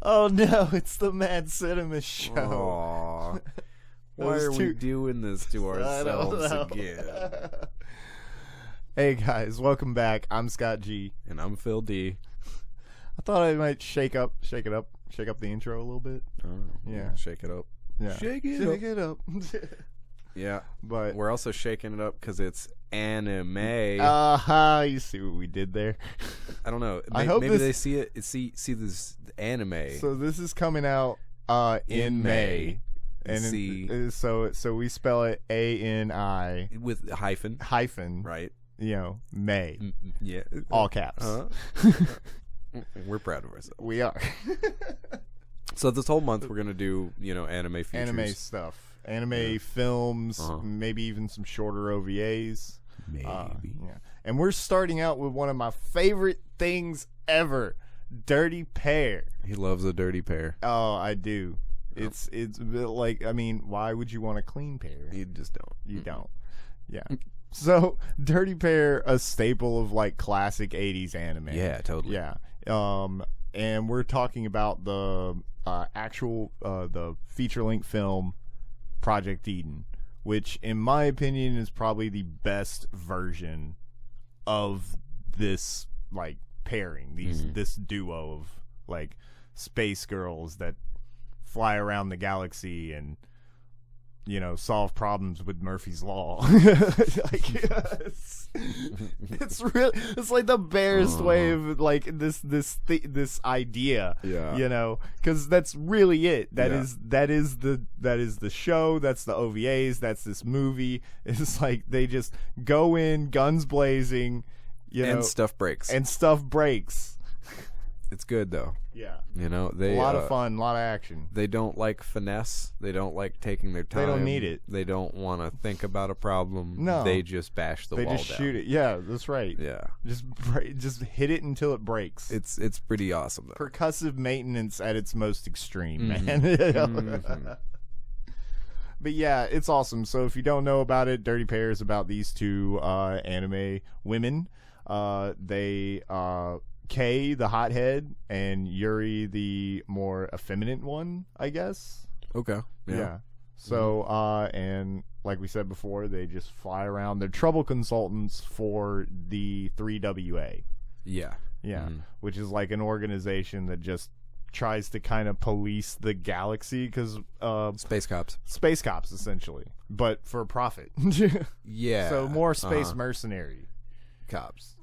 Oh no, it's the Mad Cinemists show. Aww. Why are we doing this to ourselves again? Hey guys, welcome back. I'm Scott G. And I'm Phil D. I thought I might shake up the intro a little bit. Oh, Yeah. Shake it up. Yeah. Shake it up. Yeah. But We're also shaking it up because it's anime. you see what we did there? I don't know. I hope maybe this- they see it. See this anime. So this is coming out in May. And so we spell it A-N-I with a hyphen. right? Right. May. Yeah. All caps. We're proud of ourselves. We are. So this whole month we're gonna do, anime features. Anime stuff. Anime films, maybe even some shorter OVAs. Maybe. Yeah. And we're starting out with one of my favorite things ever, Dirty Pair. He loves a dirty pair. Oh, I do. It's a bit like, why would you want a clean pair? You just don't. You don't. Yeah. So, Dirty Pair, a staple of like classic 80s anime. Yeah, totally. Yeah. And we're talking about the the feature-length film Project Eden, which in my opinion is probably the best version of this like pairing, this duo of like space girls that fly around the galaxy and solve problems with Murphy's Law. It's like the barest way of like this idea. Yeah. Because that's really it. That Yeah. is the show. That's the OVAs. That's this movie. It's like they just go in guns blazing, and stuff breaks. and stuff breaks. It's good though. Yeah. They A lot of fun, a lot of action. They don't like finesse. They don't like taking their time. They don't need it. They don't want to think about a problem. No. They just bash the wall down. They just shoot it. Yeah, that's right. Yeah. Just hit it until it breaks. It's pretty awesome though. Percussive maintenance at its most extreme, man. Mhm. But yeah, it's awesome. So if you don't know about it, Dirty Pair is about these two anime women. They Kay, the hothead, and Yuri, the more effeminate one, I guess. Okay. Yeah. So, and like we said before, they just fly around. They're trouble consultants for the 3WA. Yeah. Yeah. Which is like an organization that just tries to kind of police the galaxy because Space cops. space cops, essentially, but for profit. Yeah. So more space mercenary cops.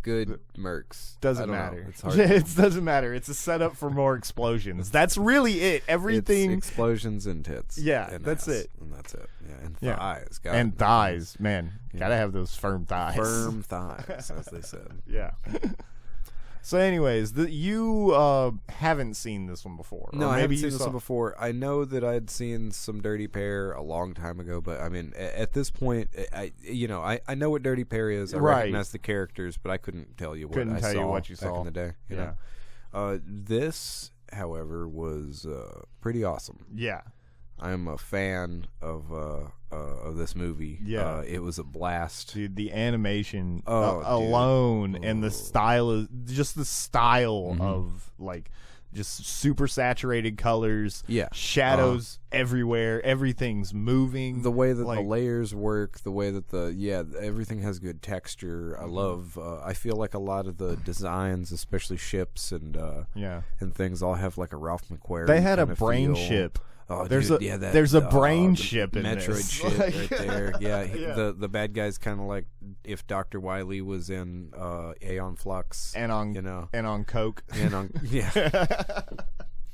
Good mercs. Doesn't I don't matter. know. It's hard. It doesn't matter. It's a setup for more explosions. That's really it. Everything. It's explosions and tits. Yeah, and that's ass, it. And that's it. Yeah. And Yeah. thighs. And thighs, man. Gotta have those firm thighs. Firm thighs, as they said. Yeah. So, anyways, you haven't seen this one before. No, or I haven't maybe seen you this saw. one before. I know that I'd seen some Dirty Pair a long time ago, but I mean, at this point, I know what Dirty Pair is. I Right. recognize the characers, but I couldn't tell you what I Couldn't tell saw you what you back saw. in the day. You Yeah. know? This, however, was pretty awesome. Yeah. I'm a fan of this movie. Yeah. It was a blast. Dude, the animation Oh, alone dude. and the style is just the style of like just super saturated colors, Yeah. shadows everywhere, everything's moving. The way that like, the layers work, the way that everything has good texture. I love. I feel like a lot of the designs, especially ships and things, all have like a Ralph McQuarrie. they had a kinda brain feel. ship. Oh, there's dude, there's a brain the ship in Metroid this. ship right there. Yeah, Yeah. the bad guy's kind of like if Dr. Wily was in Aeon Flux and on and on coke and on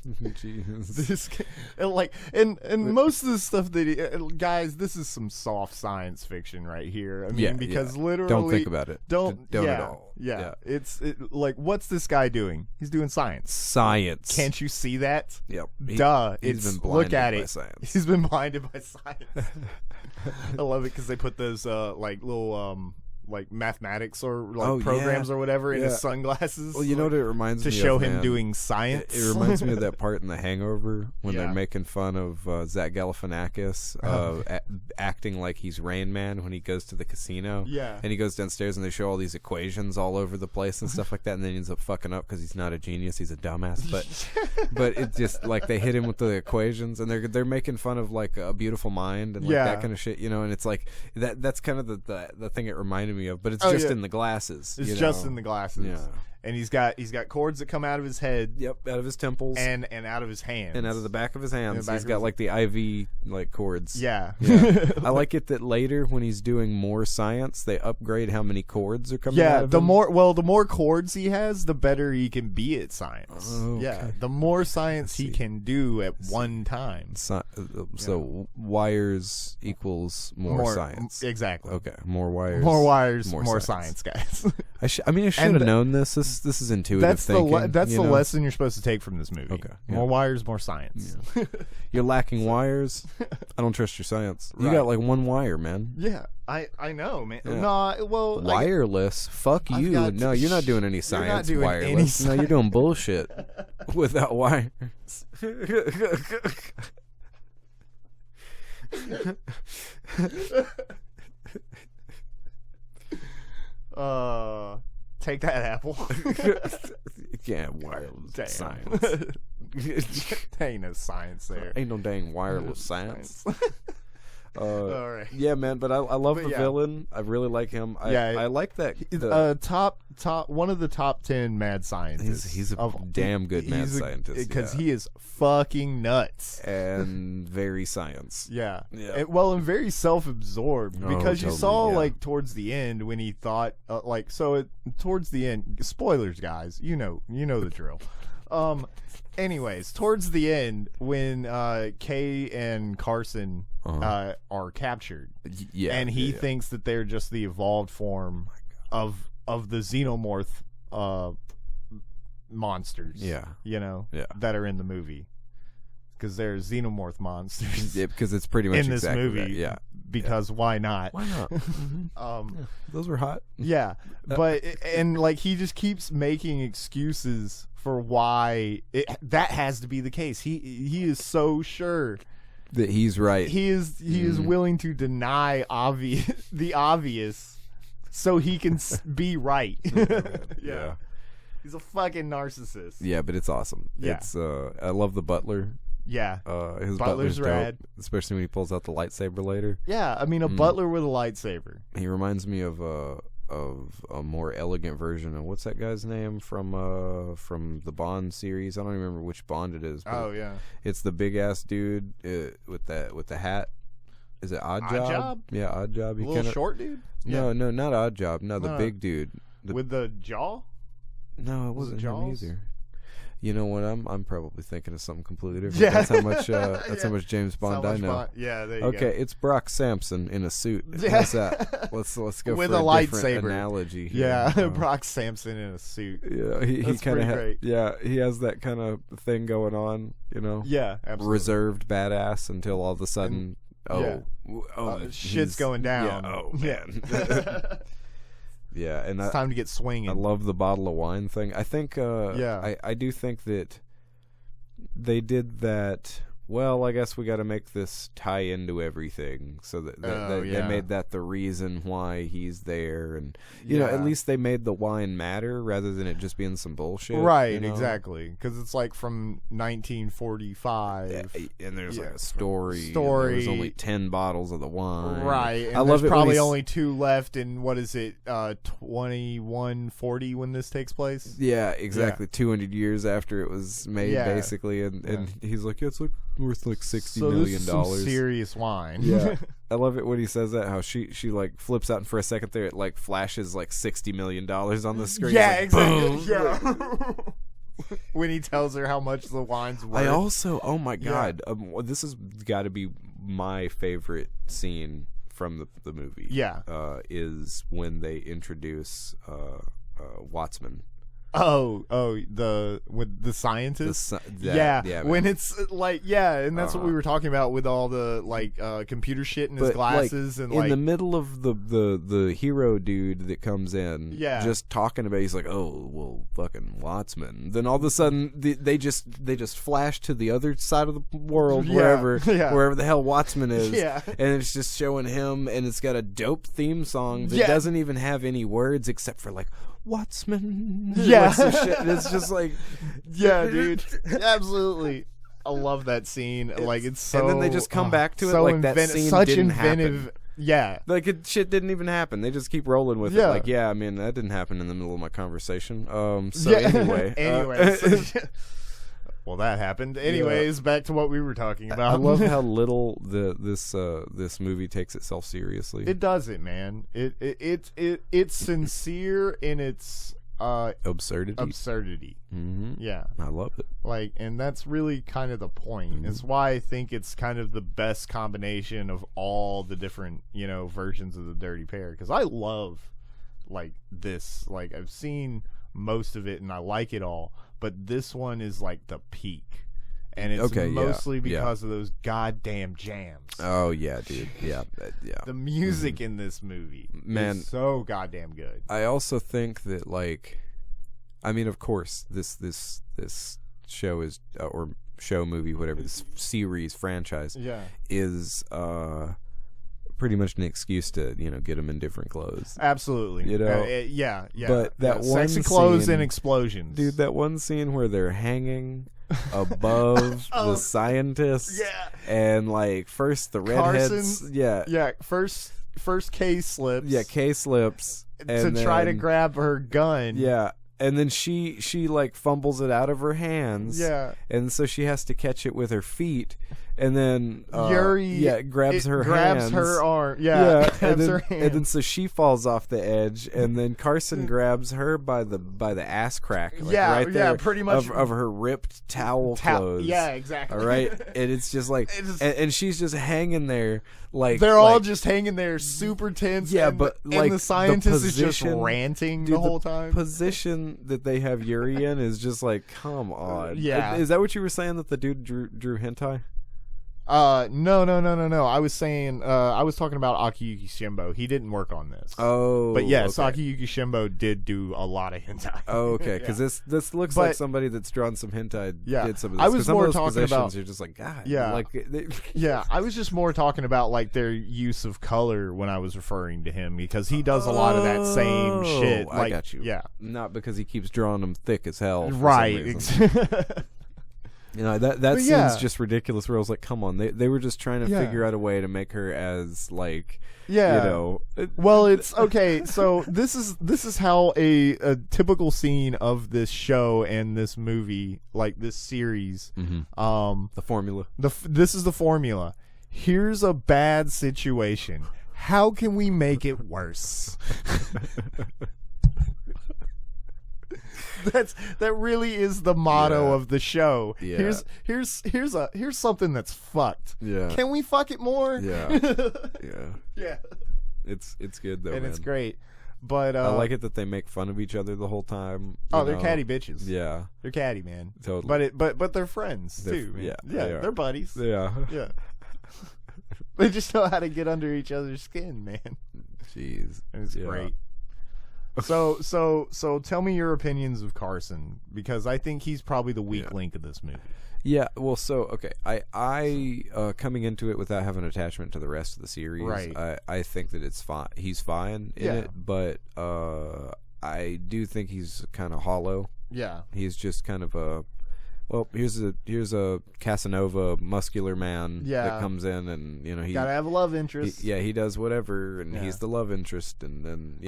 Jeez. This and most of the stuff that guys, this is some soft science fiction right here. I mean, because literally don't think about it. Don't at all. Yeah. It's like, what's this guy doing? He's doing science. Science. Can't you see that? Yep. Duh. He's It's been blinded look at by it. science. He's been blinded by science. I love it because they put those like little like mathematics or like programs or whatever in his sunglasses. Well, you know what it reminds me of? To show him doing science. It reminds me of that part in The Hangover when they're making fun of Zach Galifianakis acting like he's Rain Man when he goes to the casino. Yeah. And he goes downstairs and they show all these equations all over the place and stuff like that, and then he ends up fucking up because he's not a genius, he's a dumbass. But it's just like they hit him with the equations, and they're making fun of like A Beautiful Mind and like that kind of shit, you know. And it's like that's kind of the thing it reminded me of, but it's just in the glasses. It's just in the glasses. Yeah. And he's got cords that come out of his head. Yep, out of his temples. And out of his hands. And out of the back of his hands. He's got like the IV like cords. Yeah. I like it that later when he's doing more science, they upgrade how many cords are coming out of him. The more cords he has, the better he can be at science. Okay. Yeah. The more science he can do at one time. So wires equals more science. Exactly. Okay. More wires. More science, guys. I should have known this. This is intuitive thinking. That's the lesson you're supposed to take from this movie. Okay. More wires, more science. Yeah. You're lacking wires. I don't trust your science. You got like one wire, man. Yeah, I know, man. Yeah. No, well, wireless. Fuck you. No, you're not doing any science wireless. No, you're doing bullshit without wires. Take that, Apple. Yeah, wireless science. Ain't no science there. Ain't no dang wireless science. All right. Yeah, man, but I love the villain. I really like him. I like that. Top one of the top 10 mad scientists. He's a damn good mad scientist because he is fucking nuts and very science. Yeah. And very self-absorbed because you saw like towards the end when he thought towards the end. Spoilers, guys. You know the drill. Anyways, towards the end, when Kay and Carson are captured, and he thinks that they're just the evolved form of the xenomorph monsters, that are in the movie, because they're xenomorph monsters. Yeah, because it's pretty much in this movie. That. Because why not? Why not? Those were hot. Yeah, but and like he just keeps making excuses for why that has to be the case. He is so sure that he's right. He is willing to deny the obvious so he can be right. Yeah. He's a fucking narcissist. Yeah, but it's awesome. Yeah. It's I love the butler. Yeah. His butler's rad. Dope, especially when he pulls out the lightsaber later. Yeah, I mean a butler with a lightsaber. He reminds me of a more elegant version of what's that guy's name from the Bond series? I don't even remember which Bond it is. Oh yeah. It's the big ass dude with the hat. Is it Odd Job? Yeah, Odd Job. Little short dude? No, not Odd Job. No, the big dude. With the jaw? No, it wasn't him either. You know what? I'm probably thinking of something completely different. Yeah. That's how much how much James Bond I know. Yeah, there you go. Okay, it's Brock Sampson in a suit. How's that? Let's go with for a lightsaber analogy here. Yeah, Brock Sampson in a suit. Yeah, he kind of he has that kind of thing going on, you know. Yeah, absolutely. Reserved badass until all of a sudden shit's going down. Yeah, oh man. Yeah, and it's time to get swinging. I love the bottle of wine thing. I think, I do think that they did that. Well, I guess we got to make this tie into everything, so that they made that the reason why he's there, and you know, at least they made the wine matter rather than it just being some bullshit. Right, you know? Exactly, because it's like from 1945, and there's like a story. There's only 10 bottles of the wine. Right, and I love there's probably only 2 left in what is it, 2140 when this takes place. Yeah, exactly. 200 years after it was made, basically, and he's like, it's like worth like $60 million. Some serious wine. Yeah. I love it when he says that, how she like flips out, and for a second there it like flashes like $60 million on the screen. Yeah, like, exactly. Boom. Yeah. When he tells her how much the wine's worth. I also, oh my god, this has got to be my favorite scene from the movie. Yeah. Is when they introduce Wattsman. with the scientists. When it's and that's what we were talking about with all the computer shit in his glasses, and in the middle of the hero dude that comes in, just talking about, he's like, oh well, fucking Wattsman. Then all of a sudden they just flash to the other side of the world, wherever the hell Wattsman is, and it's just showing him, and it's got a dope theme song that doesn't even have any words except for like Wattsman. Shit. And it's just like, dude, absolutely. I love that scene. It's so, and then they just come back to it like that scene didn't happen. Shit didn't even happen. They just keep rolling with it. Like, I mean, that didn't happen in the middle of my conversation. Anyway. Well, that happened. Anyways, back to what we were talking about. I love how little this movie takes itself seriously. It doesn't, man. It's sincere in its absurdity. Mm-hmm. Yeah, I love it. And that's really kind of the point. Mm-hmm. It's why I think it's kind of the best combination of all the different versions of the Dirty Pair, because I love this. I've seen most of it and I like it all, but this one is the peak, and it's mostly because of those goddamn jams. Oh yeah, dude. Yeah. The music in this movie, man, is so goddamn good. I also think that I mean, of course, this show is or show, movie, whatever, this series franchise is pretty much an excuse to get them in different clothes. Absolutely, But that one sexy clothes scene, and explosions, dude. That one scene where they're hanging above the scientists, and first the redheads, first Kay slips, Kay slips to try to grab her gun, and then she fumbles it out of her hands, and so she has to catch it with her feet. And then Yuri grabs her arm, and then so she falls off the edge, and then Carson grabs her by the ass crack, right there, pretty much of her ripped towel clothes. Yeah, exactly. All right, and it's just and she's just hanging there, they're all just hanging there, super tense. Yeah, and but and the scientist is just ranting the whole time. The position that they have Yuri in is just come on. Yeah, is that what you were saying, that the dude drew hentai? No. I was saying, I was talking about Akiyuki Shimbo. He didn't work on this. Oh, but yes, okay. Akiyuki Shimbo did do a lot of hentai. Oh, okay, because this looks like somebody that's drawn some hentai. Did some of this. I was more talking about. You're just God. I was just more talking about their use of color when I was referring to him, because he does a lot of that same shit. I got you. Yeah, not because he keeps drawing them thick as hell. Right. That scene's just ridiculous. Where I was like, come on, they were just trying to figure out a way to make her as Well, it's okay. So this is how a typical scene of this show and this movie, this series, the formula. This is the formula. Here's a bad situation. How can we make it worse? That really is the motto of the show. Yeah. Here's something that's fucked. Yeah. Can we fuck it more? Yeah. Yeah. It's good though, and man. It's great. But I like it that they make fun of each other the whole time. They're catty bitches. Yeah. They're catty, man. Totally. But they're friends too, man. Yeah, they're buddies. Yeah. Yeah. They just know how to get under each other's skin, man. Jeez. And it's great. So tell me your opinions of Carson, because I think he's probably the weak link of this movie. Yeah, well, so okay, I coming into it without having an attachment to the rest of the series, right. I think that it's fine. He's fine in it, but I do think he's kind of hollow. Yeah, he's just kind of a. Well, here's a Casanova muscular man that comes in, and he gotta have a love interest. He does whatever, and he's the love interest, and then he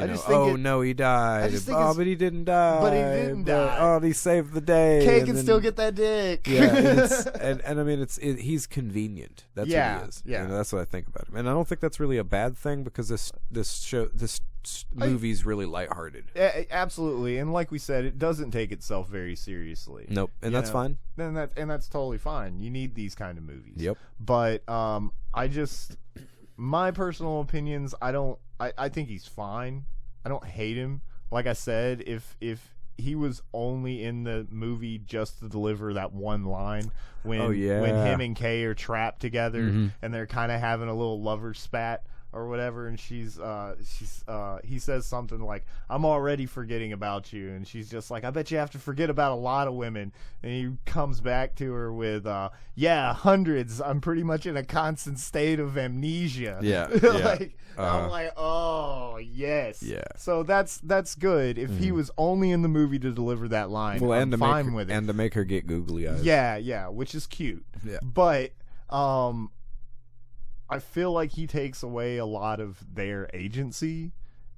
died. But he didn't die. Oh, he saved the day. Kay can still get that dick. Yeah, and I mean he's convenient. That's what he is. Yeah, that's what I think about him, and I don't think that's really a bad thing, because this movie's really lighthearted. Absolutely, and like we said, it doesn't take itself very seriously. Nope, and that's fine. And that's totally fine. You need these kind of movies. Yep. But my personal opinions, I think he's fine. I don't hate him. Like I said, if he was only in the movie just to deliver that one line when when him and Kay are trapped together and they're kind of having a little lover spat or whatever, and he says something like, "I'm already forgetting about you," and she's just like, "I bet you have to forget about a lot of women," and he comes back to her with, "Yeah, hundreds. I'm pretty much in a constant state of amnesia." Like, I'm like, oh yes. Yeah. So that's good. If he was only in the movie to deliver that line, I'm fine with it, and to make her get googly eyes. Yeah, which is cute. Yeah. But I feel like he takes away a lot of their agency,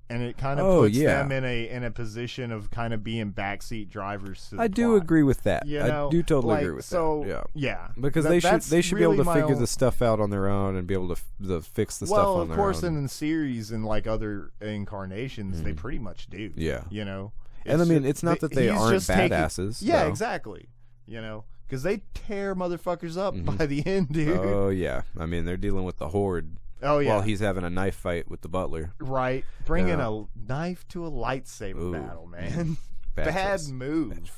and it kind of puts them in a position of kind of being backseat drivers to the plot. do agree with that. You know? I do totally agree with that. Yeah. Because they should really be able to figure the stuff out on their own and be able to fix the stuff on their own. Well, of course, in the series and like other incarnations, they pretty much do. Yeah. You know? And I mean, it's not that they aren't badasses. Yeah, exactly. You know? Because they tear motherfuckers up by the end, dude. Oh, yeah. I mean, they're dealing with the Horde. Oh, yeah. While he's having a knife fight with the butler. Right. Bringing a knife to a lightsaber battle, man. Bad move.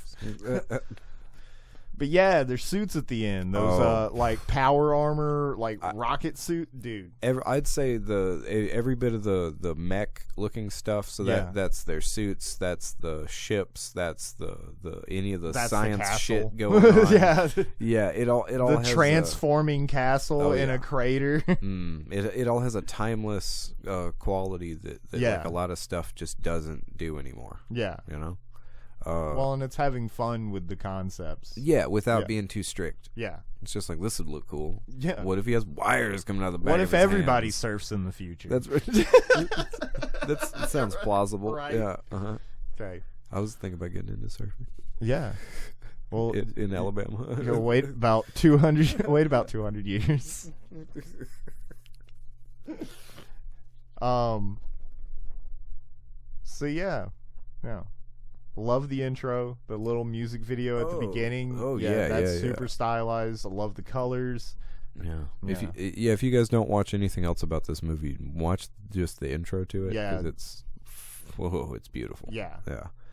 But yeah, their suits at the end, those like power armor, like rocket suit, dude. I'd say every bit of the mech looking stuff. So that's their suits, that's the ships, that's the any of that's science shit going on. Yeah. It all the has transforming castle in a crater. It all has a timeless quality that like a lot of stuff just doesn't do anymore. Yeah, you know. Well, and it's having fun with the concepts. Yeah, without being too strict. Yeah. It's just like, this would look cool. Yeah. What if he has wires coming out of the back What of if his everybody hands? surfs in the future? That sounds plausible. Right. Yeah. Okay. I was thinking about getting into surfing. Yeah. Well, in Alabama. You'll wait about 200 years. So yeah. Love the intro, the little music video at the beginning. Oh yeah, that's super stylized. I love the colors. Yeah. If you guys don't watch anything else about this movie, watch just the intro to it because it's beautiful. Yeah.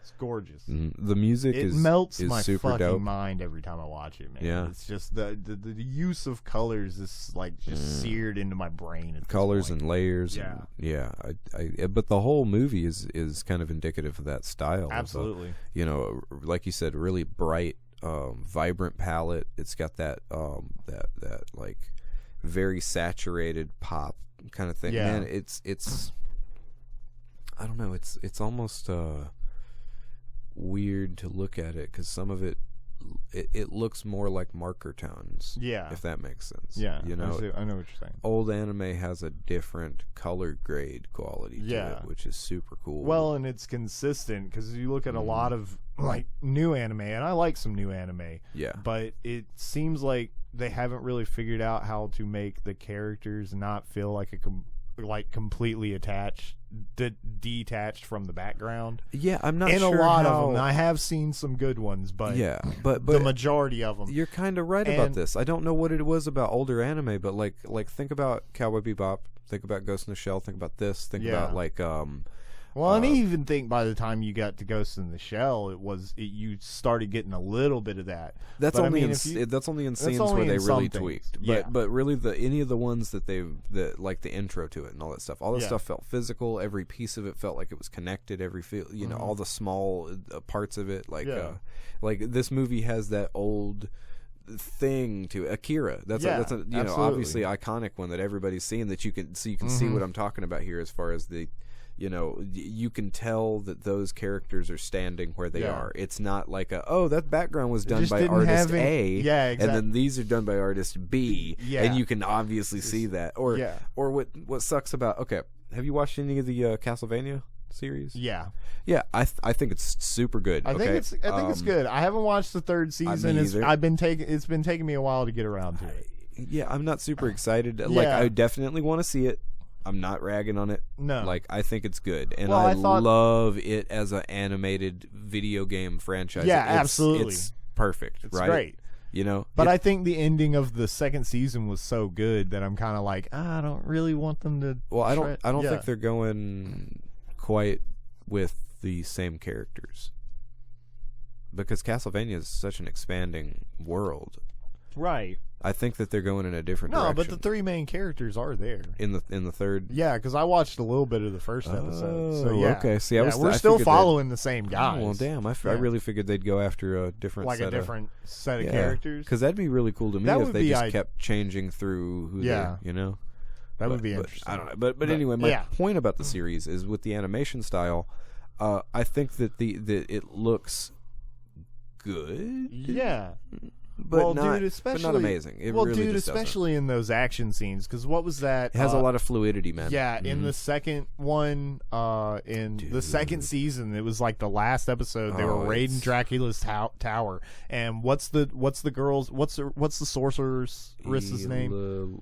It's gorgeous. The music melts is my super fucking dope. mind every time I watch it, man. Yeah. It's just the use of colors is like just seared into my brain. Colors and layers. Yeah. But the whole movie is kind of indicative of that style. Absolutely. Like you said, really bright, vibrant palette. It's got that that like very saturated pop kind of thing. Yeah. Man, it's I don't know. It's almost weird to look at it because some of it looks more like marker tones. Yeah, if that makes sense. Yeah, I know what you're saying. Old anime has a different color grade quality to it, which is super cool. Well, and it's consistent because you look at a lot of like new anime, and I like some new anime. Yeah, but it seems like they haven't really figured out how to make the characters not feel like completely detached from the background. Yeah, I'm not sure. In a lot of them, I have seen some good ones, but but the majority of them. You're kind of right about this. I don't know what it was about older anime, but like think about Cowboy Bebop, think about Ghost in the Shell, think about this, think about like well, and even think by the time you got to Ghost in the Shell, you started getting a little bit of that. That's only in scenes where they really tweaked. But really, any of the ones that like the intro to it and all that stuff, all that stuff felt physical. Every piece of it felt like it was connected. Every all the small parts of it, like this movie has that old thing to Akira. That's a obviously iconic one that everybody's seen that you can see what I'm talking about here as far as the. You can tell that those characters are standing where they are. It's not like that background was done by artist A, exactly. and then these are done by artist B, and you can obviously see that. Or what sucks about have you watched any of the Castlevania series? Yeah. I think it's super good. I think it's good. I haven't watched the third season. It's been taking me a while to get around to it. Yeah, I'm not super excited. Like I definitely want to see it. I'm not ragging on it. No. Like, I think it's good. And I love it as an animated video game franchise. Yeah, absolutely. It's perfect, it's right? great. But I think the ending of the second season was so good that I'm kind of like, I don't really want them to... Well, I don't think they're going quite with the same characters. because Castlevania is such an expanding world. Right. I think that they're going in a different direction. No, but the 3 main characters are there in the third. Yeah, because I watched a little bit of the first episode. So yeah, okay. See, we're still following the same guys. Oh, well, damn! I really figured they'd go after a different set of characters. Because that'd be really cool to me if they just kept changing through who they, you know. That would be interesting. I don't know, but anyway, my point about the series is with the animation style. I think that it looks good. Yeah. But not amazing. It really especially in those action scenes, because what was that? It has a lot of fluidity, man. Yeah, in the second one, the second season, it was like the last episode. They were raiding Dracula's tower, and what's the sorcerer's name?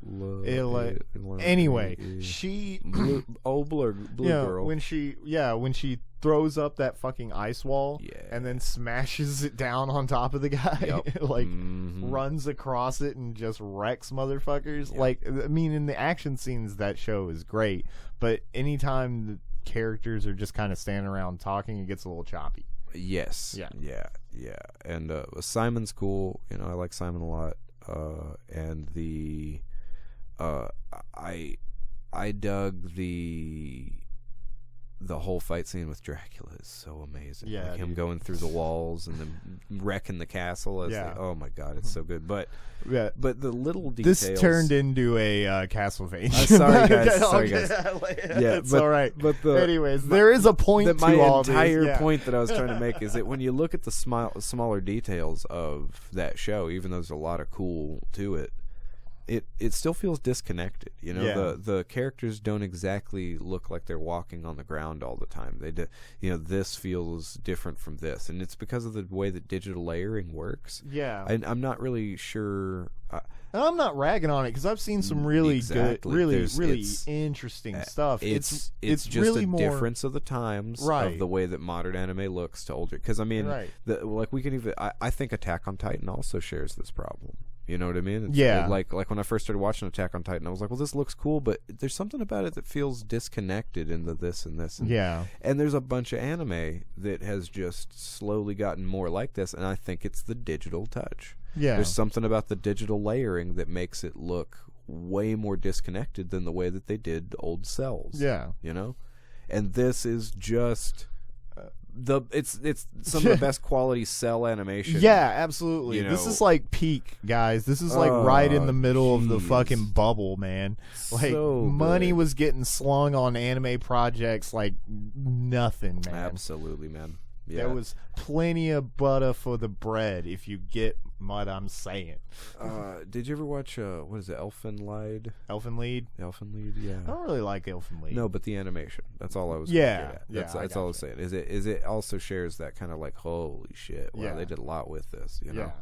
Anyway, she blue girl when she throws up that fucking ice wall and then smashes it down on top of the guy, runs across it and just wrecks motherfuckers. Like, I mean, in the action scenes, that show is great, but anytime the characters are just kind of standing around talking, it gets a little choppy. Yes. Yeah. And Simon's cool. You know, I like Simon a lot. And I dug the whole fight scene with Dracula is so amazing. Yeah, like him going through the walls and then wrecking the castle. Oh my god, it's so good. But the little details. This turned into a Castlevania. Sorry guys. It's all right. But anyways, there is a point to all this. My entire point that I was trying to make is that when you look at the smaller details of that show, even though there's a lot of cool to it, it still feels disconnected. You know, the characters don't exactly look like they're walking on the ground all the time. They do, you know, this feels different from this, and it's because of the way that digital layering works. Yeah, I'm not really sure. And I'm not ragging on it because I've seen some really good, really interesting stuff. It's just really a difference of the times, of the way that modern anime looks to older. Because I mean, I think Attack on Titan also shares this problem. You know what I mean? Like when I first started watching Attack on Titan, I was like, well, this looks cool, but there's something about it that feels disconnected in the this and this. And there's a bunch of anime that has just slowly gotten more like this, and I think it's the digital touch. Yeah. There's something about the digital layering that makes it look way more disconnected than the way that they did old cells. Yeah. You know? And this is just... it's some of the best quality cell animation. Yeah, absolutely. You know, this is like peak, guys. This is like right in the middle of the fucking bubble, man. Like money was getting slung on anime projects like nothing, man. Absolutely, man. Yeah. There was plenty of butter for the bread, if you get what I'm saying. Did you ever watch what is it, Elfen Lied? Elfen Lied, yeah. I don't really like Elfen Lied. No, but the animation. That's all I was That's all I was saying. Is it also shares that kind of like, holy shit, wow, they did a lot with this, you know?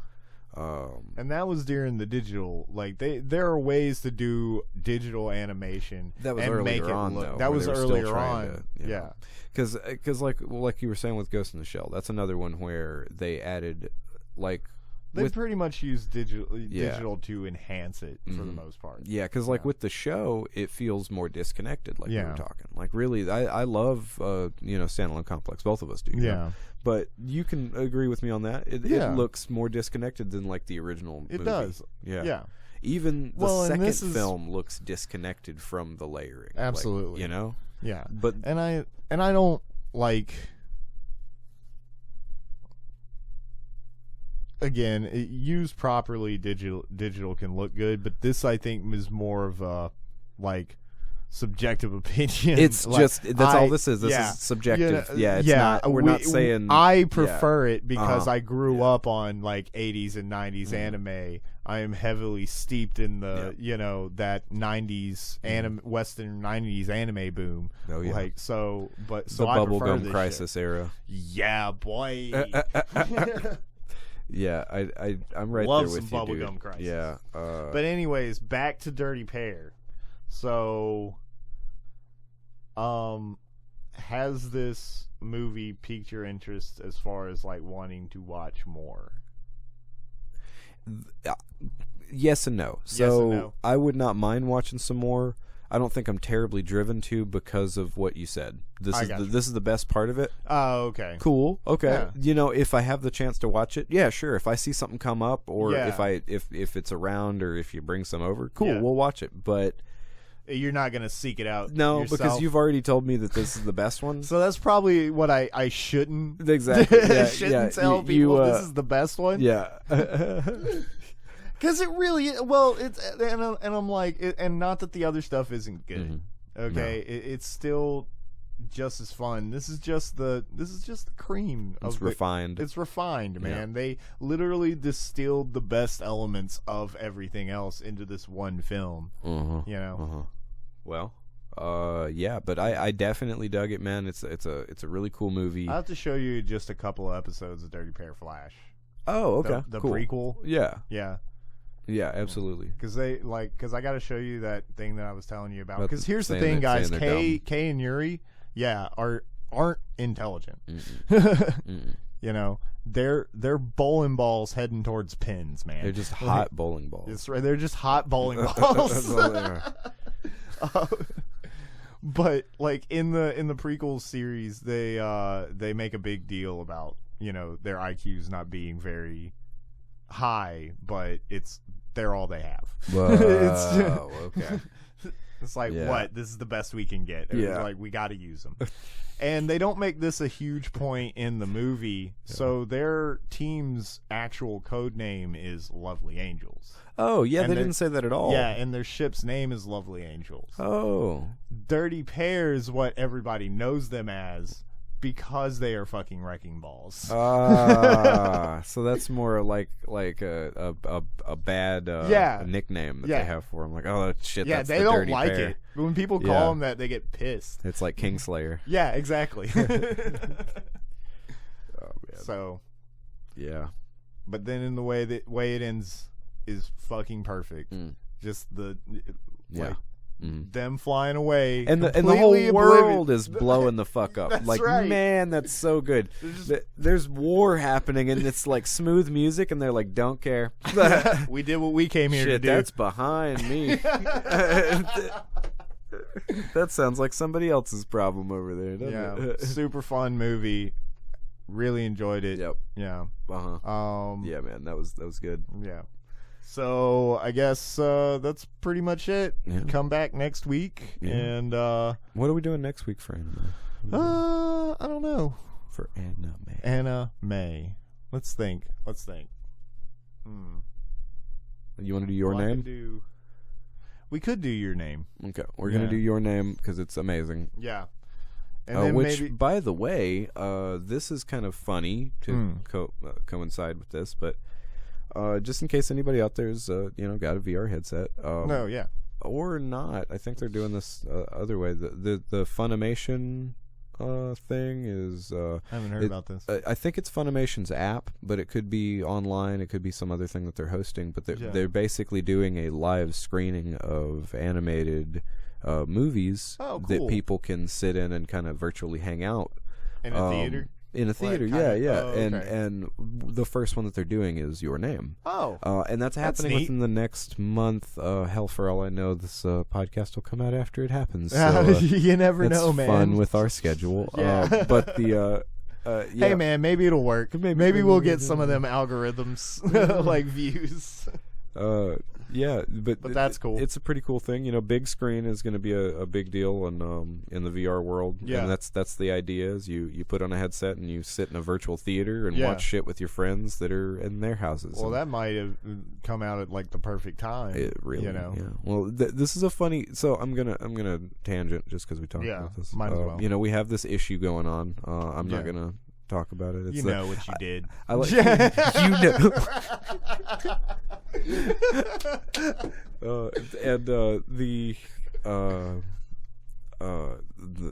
And that was during the digital, like there are ways to do digital animation that was and earlier make it on, look. though, that was earlier on. Because like you were saying with Ghost in the Shell, that's another one where they added like they pretty much use digital to enhance it for the most part. Yeah, because like with the show, it feels more disconnected. Like we were talking, like really, I love Standalone Complex. Both of us do. You know? But you can agree with me on that. It looks more disconnected than like the original movie. It does. Yeah. Even the second film looks disconnected from the layering. Absolutely. Like, you know. Yeah. But and I don't like. Again, used properly, digital can look good, but this I think is more of a like subjective opinion. It's like, that's all this is. This is subjective. It's not. We're not saying. I prefer it because I grew up on like 80s and 90s anime. I am heavily steeped in the that 90s Western 90s anime boom. Oh yeah. Like so, but the bubblegum crisis era. Yeah, boy. Yeah, I'm right Love there with some you, dude. Bubblegum Crisis. Yeah. But anyways, back to Dirty Pair. So, has this movie piqued your interest as far as like wanting to watch more? Yes and no. So yes and no. I would not mind watching some more. I don't think I'm terribly driven to because of what you said. this is the best part of it. Oh, okay. Cool. Okay. Yeah. You know, if I have the chance to watch it, yeah, sure. If I see something come up, or if it's around, or if you bring some over, cool, we'll watch it. But you're not gonna seek it out. No, yourself. Because you've already told me that this is the best one. So that's probably what I shouldn't exactly shouldn't tell people this is the best one. Yeah. Because it really it's and I'm like and not that the other stuff isn't good. Mm-hmm. Okay, no. It's still just as fun. This is just the cream. It's refined. It's refined, man. They literally distilled the best elements of everything else into this one film. You know. Well, yeah, but I definitely dug it, man. It's a really cool movie. I have to show you just a couple of episodes of Dirty Pair Flash. Oh, okay. The cool. prequel. Yeah, absolutely. Because I got to show you that thing that I was telling you about. Because here's the thing, guys. Kay and Yuri, aren't intelligent. You know, they're bowling balls heading towards pins, man. They're just hot bowling balls. That's right. They're just hot bowling balls. But like in the prequel series, they make a big deal about, you know, their IQs not being very high, but they're all they have. Whoa, okay. It's like, what? This is the best we can get. Yeah. Like, we got to use them. And they don't make this a huge point in the movie, so their team's actual code name is Lovely Angels. Oh, yeah, they didn't say that at all. Yeah, and their ship's name is Lovely Angels. Oh. Dirty Pair is what everybody knows them as because they are fucking wrecking balls. So that's more like a bad nickname that they have for them. Like, oh shit, that's they the don't Dirty like Pair. it. When people call them that, they get pissed. It's like Kingslayer. Yeah, exactly. Oh man. So, yeah. But then in the way it ends is fucking perfect. Just them flying away, and the whole world is blowing the fuck up. That's like, right. Man, that's so good. There's war happening, and it's like smooth music, and they're like, don't care. We did what we came here to do. That's behind me. That sounds like somebody else's problem over there, doesn't it? Super fun movie. Really enjoyed it. Yep. Yeah. Yeah, man, that was good. Yeah. So I guess that's pretty much it. Yeah. Come back next week, and what are we doing next week for anime? I don't know. For Anna May. Anna May. Let's think. You want to do your name? We could do your name. Okay, we're gonna do your name because it's amazing. Yeah. And then which, by the way, this is kind of funny to coincide with this, but just in case anybody out there's got a VR headset, or not, I think they're doing this other way. The Funimation thing is I haven't heard about this. I think it's Funimation's app, but it could be online. It could be some other thing that they're hosting. But they're basically doing a live screening of animated movies that people can sit in and kind of virtually hang out in a theater. In a theater, and the first one that they're doing is Your Name. And that's happening within the next month. Hell, for all I know, this podcast will come out after it happens. So, you never know, man. Fun with our schedule. But the hey, man, maybe it'll work. Maybe we'll get some of them algorithms like views. Yeah, but that's cool. It's a pretty cool thing. You know, big screen is going to be a big deal in the VR world. Yeah, and that's the idea. Is you put on a headset and you sit in a virtual theater and watch shit with your friends that are in their houses. Well, that might have come out at like the perfect time. It really, Yeah. Well, this is a funny. So I'm gonna tangent just because we talked about this. Might as well. You know, we have this issue going on. I'm not gonna talk about it. It's what you did. I like you know.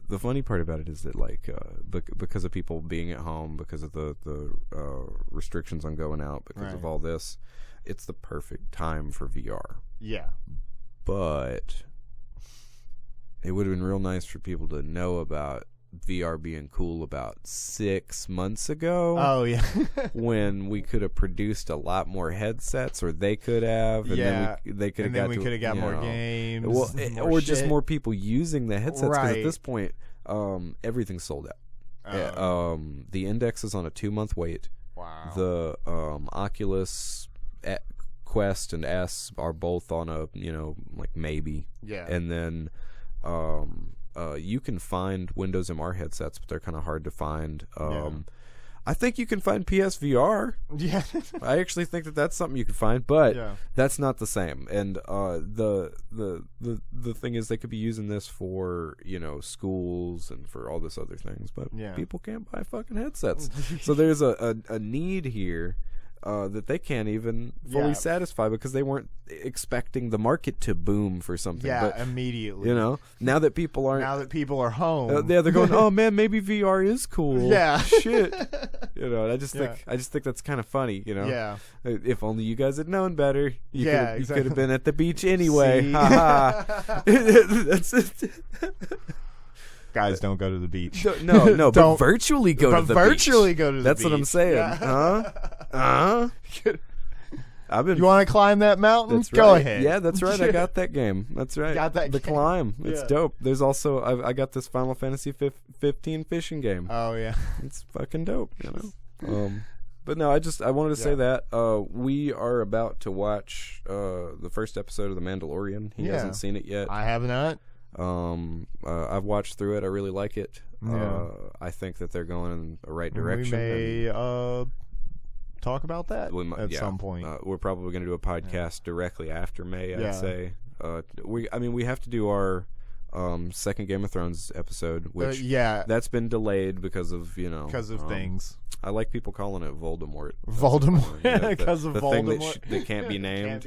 The funny part about it is that because of people being at home, because of the restrictions on going out, because of all this, it's the perfect time for VR. Yeah. But it would have been real nice for people to know about VR being cool about 6 months ago. Oh yeah. When we could have produced a lot more headsets, or they could have, and then we could have got more games, just more people using the headsets. Because at this point, everything's sold out. The Index is on a 2-month wait. Wow. The Oculus Quest and S are both on a like maybe. Yeah. And then you can find Windows MR headsets, but they're kind of hard to find. I think you can find PSVR. Yeah. I actually think that that's something you can find, but that's not the same. And the thing is, they could be using this for schools and for all this other things, but people can't buy fucking headsets. So there's a need here that they can't even fully satisfy because they weren't expecting the market to boom for something. Yeah, but, immediately. Now that people are home. They're going, oh man, maybe VR is cool. Yeah. Shit. I just think that's kind of funny. Yeah. If only you guys had known better. You exactly. could have been at the beach anyway. Ha. That's it. Guys, don't go to the beach. No, but virtually go to the beach. Virtually go to the That's beach. what I'm saying. Yeah. You want to climb that mountain? That's right. Go ahead. Yeah, that's right. I got that game. That's right. Got that the game. Climb. It's dope. There's also I got this Final Fantasy 15 fishing game. Oh yeah, it's fucking dope. But no, I wanted to say that we are about to watch the first episode of The Mandalorian. He hasn't seen it yet. I have not. I've watched through it. I really like it. I think that they're going in the right direction. We may talk about that at some point. We're probably going to do a podcast directly after May, I'd say. We have to do our second Game of Thrones episode, which that's been delayed because of things. I like people calling it Voldemort. Because of the Voldemort thing that can't be named.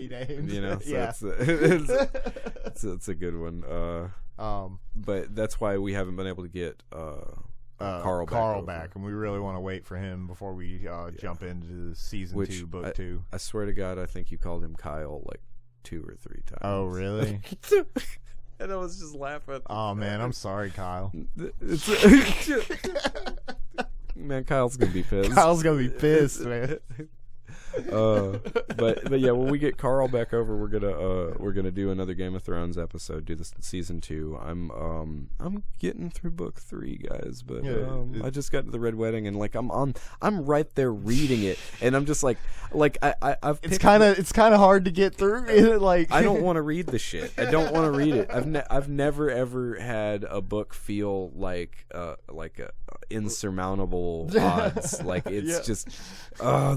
So it's a good one. But that's why we haven't been able to get Carl back, and we really want to wait for him before we jump into season 2, book 2. I swear to God, I think you called him Kyle like 2 or 3 times. Oh, really? And I was just laughing. Oh man, I'm sorry, Kyle. Man, Kyle's gonna be pissed. Kyle's gonna be pissed, man. But yeah, when we get Carl back over, we're gonna do another Game of Thrones episode. Do this season 2. I'm getting through book 3, guys, but I just got to the Red Wedding, and like I'm right there reading it, and I'm just like I've it's kind of hard to get through. Like I don't want to read the shit. I don't want to read it. I've never ever had a book feel like a insurmountable odds. Like it's just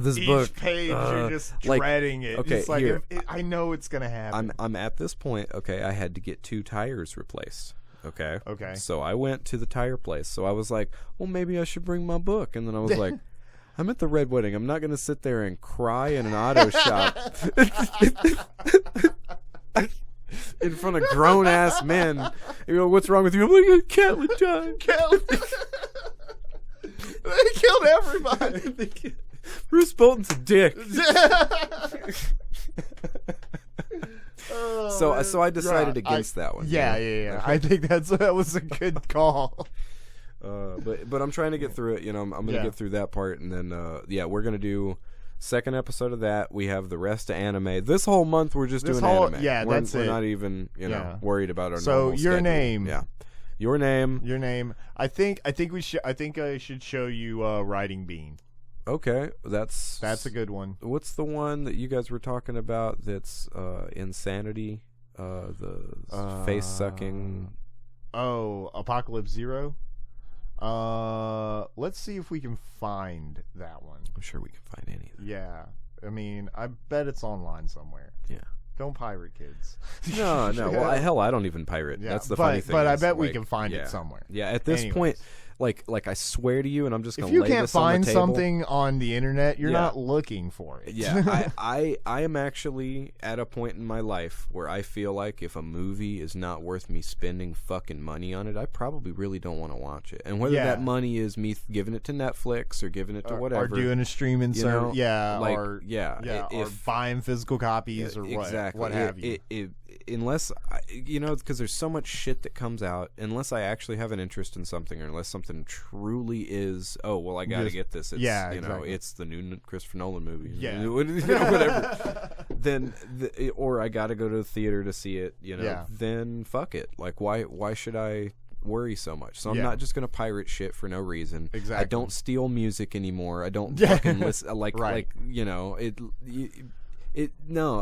this each book page you're just dreading it. Okay, it's like here, I know it's gonna happen. I'm at this point. Okay, I had to get 2 tires replaced. Okay. So I went to the tire place. So I was like, well, maybe I should bring my book. And then I was like, I'm at the Red Wedding. I'm not going to sit there and cry in an auto shop in front of grown ass men. What's wrong with you? I'm like, Catelyn died. They killed everybody. Bruce Bolton's a dick. So I decided against that one. Yeah. I think that was a good call. But I'm trying to get through it. I'm going to get through that part, and then we're going to do second episode of that. We have the rest of anime. This whole month we're just doing anime. Yeah, that's it. We're not even worried about our so normal your schedule. name. Yeah. Your name. I think I should show you Riding Bean. Okay, that's a good one. What's the one that you guys were talking about? That's Insanity, the face sucking. Oh, Apocalypse Zero. Let's see if we can find that one. I'm sure we can find any. Yeah, I mean, I bet it's online somewhere. Yeah. Don't pirate, kids. No. Well, hell, I don't even pirate. Yeah, that's the funny thing. But I bet we can find it somewhere. Yeah. At this point, like I swear to you, and I'm just gonna. If you can't find something on the internet, you're not looking for it. Yeah. I am actually at a point in my life where I feel like if a movie is not worth me spending fucking money on it, I probably really don't want to watch it. And whether that money is me giving it to Netflix or giving it to whatever, or doing a streaming service, or buying physical copies or what have you. Unless because there's so much shit that comes out, unless I actually have an interest in something, or unless something truly is, I gotta get this. It's, exactly. It's the new Christopher Nolan movie. Yeah, whatever. Then, or I gotta go to the theater to see it. Then fuck it. Like, why should I worry so much. So I'm Yeah. not just going to pirate shit for no reason. Exactly. I don't steal music anymore. I don't fucking listen like Right. like, you know,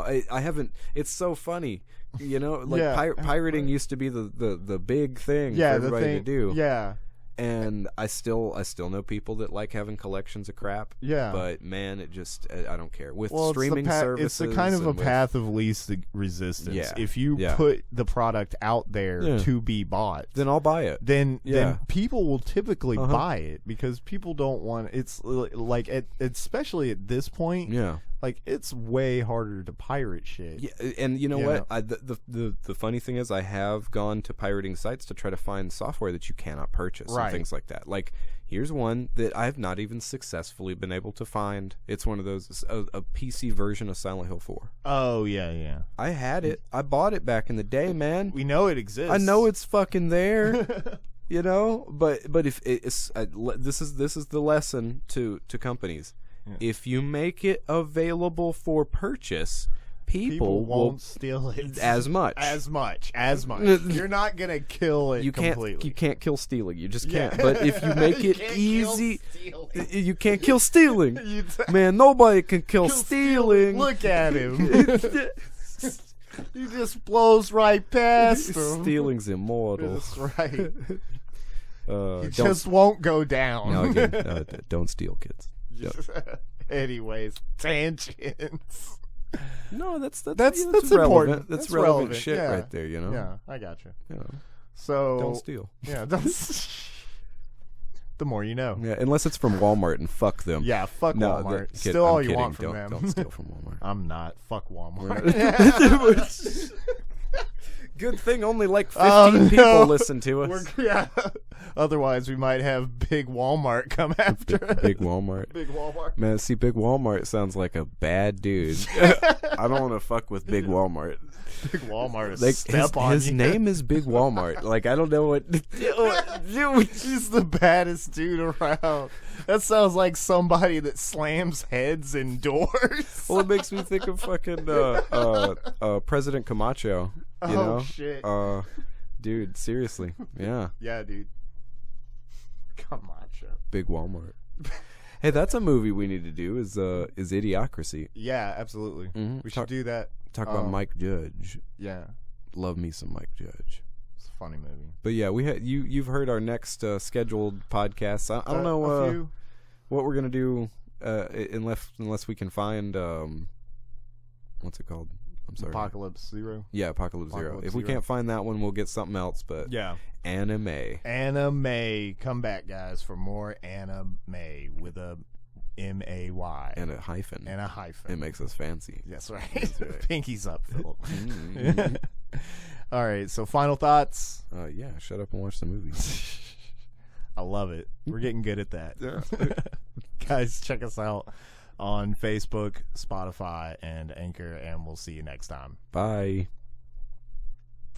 I haven't. It's so funny. You know, like Yeah. pirating used to be the big thing for Yeah, everybody to do. Yeah. And I still know people that like having collections of crap. Yeah. But man, it just I don't care. With Well, streaming services, it's the kind of a and with- path of least resistance. Yeah. If you Yeah. put the product out there Yeah. to be bought, then I'll buy it. then Yeah. people will typically Uh-huh. buy it because people don't want it's like especially at this point. Yeah. Like it's way harder to pirate shit. Yeah, and you know You what? know? The funny thing is, I have gone to pirating sites to try to find software that you cannot purchase Right. and things like that. Like, here's one that I have not even successfully been able to find. It's one of those a PC version of Silent Hill 4. Oh yeah. I had it. I bought it back in the day, man. We know it exists. I know it's fucking there. You know, but if this is the lesson to companies. Yeah. If you make it available for purchase, people won't steal it as much. You're not gonna kill it completely. You can't kill stealing. You just can't. Yeah. But if you make You it can't easy, kill stealing. you can't kill stealing. You Man, nobody can kill stealing. Look at him. He just blows right past him. Stealing's immortal. That's right. It just won't go down. No, again, don't steal, kids. Anyways, tangents. No, that's That's relevant. important. That's relevant shit yeah. right there. You know. Yeah, I got you. You know, So don't steal. Yeah, don't. The more you know. Yeah, unless it's from Walmart, and fuck them. Yeah, fuck No, Walmart. kid, Steal I'm all kidding. you want from Don't them. steal from Walmart. I'm not. Fuck Walmart. Good thing only like 15 people listen to us. Yeah. Otherwise, we might have Big Walmart come after us. Big Walmart. Big Walmart. Man, see, Big Walmart sounds like a bad dude. I don't want to fuck with Big Walmart. Big Walmart is Like step on his you. name is Big Walmart. Like I don't know what. He's the baddest dude around. That sounds like somebody that slams heads in doors. Well, it makes me think of fucking President Camacho. You Oh, know? shit. Dude, seriously, yeah. Yeah, dude. Come on, Joe. Big Walmart. Hey, that's a movie we need to do. Is Idiocracy. Yeah, absolutely. Mm-hmm. We should do that. Talk about Mike Judge. Yeah, Love me some Mike Judge. it's a funny movie. But yeah, you've heard our next scheduled podcast. I don't know what we're gonna do unless we can find what's it called? I'm sorry. Apocalypse Zero. Yeah, Apocalypse Zero. Apocalypse If we Zero. can't find that one, we'll get something else. But Yeah. anime. Come back, guys, for more anime with a MAY And a hyphen. and a hyphen. It makes us fancy. That's right. That's right. Pinky's up, Philip. Mm-hmm. All right. So, final thoughts. Yeah, shut up and watch the movie. I love it. We're getting good at that. Yeah. Guys, check us out on Facebook, Spotify, and Anchor, and we'll see you next time. Bye.